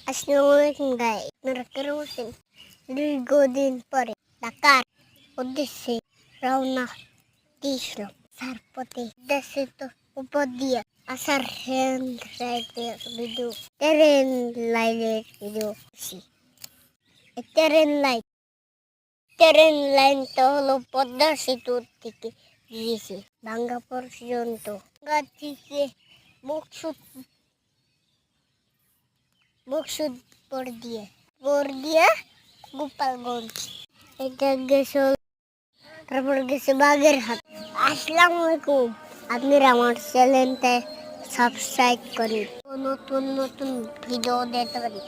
আসসালামু আলাইকুম গাই আপনারা কেমন আছেন? দীর্ঘদিন পরে ঢাকার উদ্দেশ্যে রওনা দিয়েছিলাম। তার পথে দেশে তো উপর দিয়ে আসার ভিডিও ট্রেন লাইনের ভিডিও ট্রেন লাইনটা হলো পদ্মা সেতু থেকে গিয়েছে ভাঙ্গা পর্যন্ত। ভাঙ্গা থেকে বকশুদ বকশুদ পর দিয়ে গোপালগঞ্জ এটা গেছে, তারপর গেছে বাগেরহাট। আসসালামু আলাইকুম, আপনারা আমার চ্যানেলটা সাবস্ক্রাইব করেন, নতুন নতুন ভিডিও দেখতে পারি।